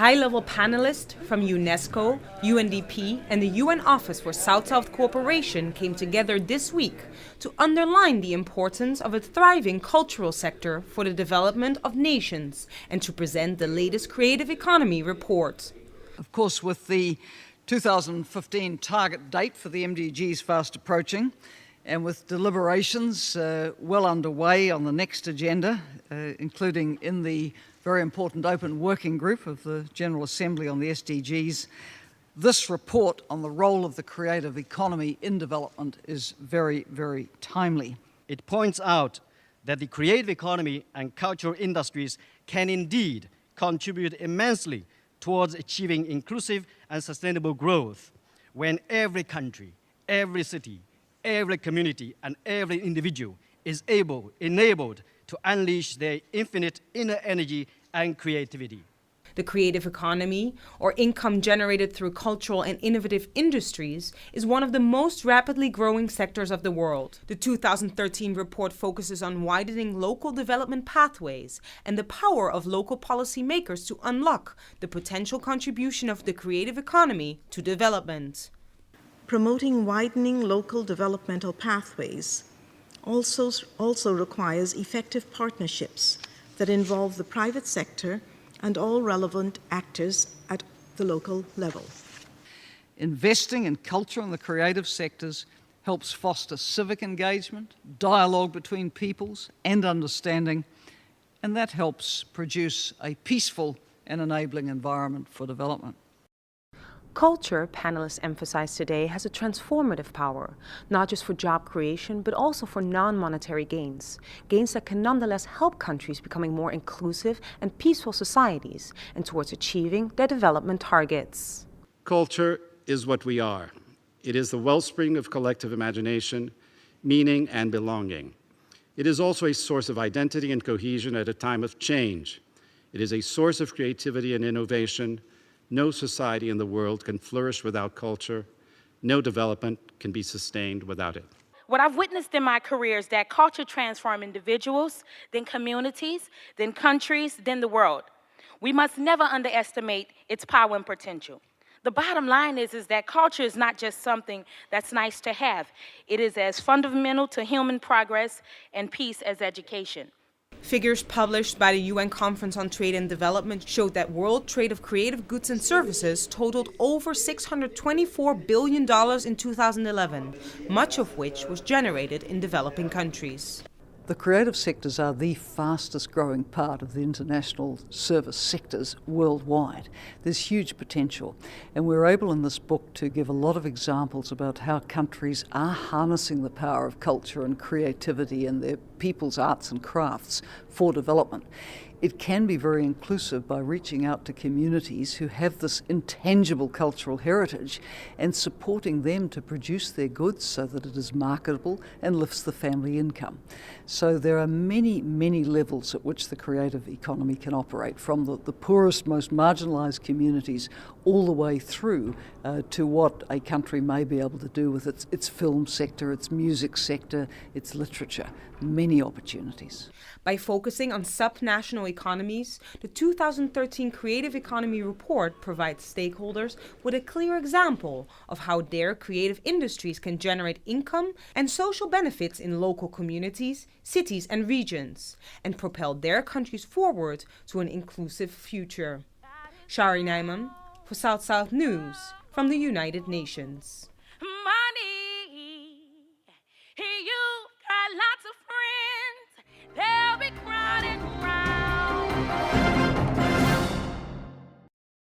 High-level panelists from UNESCO, UNDP, and the UN Office for South-South Cooperation came together this week to underline the importance of a thriving cultural sector for the development of nations and to present the latest Creative Economy report. Of course, with the 2015 target date for the MDGs fast approaching, and with deliberations well underway on the next agenda, including in the very important open working group of the General Assembly on the SDGs, this report on the role of the creative economy in development is very, very timely. It points out that the creative economy and cultural industries can indeed contribute immensely towards achieving inclusive and sustainable growth when every country, every city, every community, and every individual is enabled to unleash their infinite inner energy and creativity. The creative economy, or income generated through cultural and innovative industries, is one of the most rapidly growing sectors of the world. The 2013 report focuses on widening local development pathways and the power of local policymakers to unlock the potential contribution of the creative economy to development. Promoting widening local developmental pathways also requires effective partnerships that involve the private sector and all relevant actors at the local level. Investing in culture and the creative sectors helps foster civic engagement, dialogue between peoples and understanding, and that helps produce a peaceful and enabling environment for development. Culture, panelists emphasized today, has a transformative power, not just for job creation, but also for non-monetary gains. Gains that can nonetheless help countries becoming more inclusive and peaceful societies and towards achieving their development targets. Culture is what we are. It is the wellspring of collective imagination, meaning, and belonging. It is also a source of identity and cohesion at a time of change. It is a source of creativity and innovation. No society in the world can flourish without culture. No development can be sustained without it. What I've witnessed in my career is that culture transforms individuals, then communities, then countries, then the world. We must never underestimate its power and potential. The bottom line is that culture is not just something that's nice to have. It is as fundamental to human progress and peace as education. Figures published by the UN Conference on Trade and Development showed that world trade of creative goods and services totaled over $624 billion in 2011, much of which was generated in developing countries. The creative sectors are the fastest growing part of the international service sectors worldwide. There's huge potential, and we're able in this book to give a lot of examples about how countries are harnessing the power of culture and creativity and their people's arts and crafts for development. It can be very inclusive by reaching out to communities who have this intangible cultural heritage and supporting them to produce their goods so that it is marketable and lifts the family income. So there are many, many levels at which the creative economy can operate, from the poorest, most marginalised communities all the way through to what a country may be able to do with its film sector, its music sector, its literature. Many opportunities. By focusing on subnational economies, the 2013 Creative Economy Report provides stakeholders with a clear example of how their creative industries can generate income and social benefits in local communities, cities and regions, and propel their countries forward to an inclusive future. Shari Naiman for South-South News from the United Nations.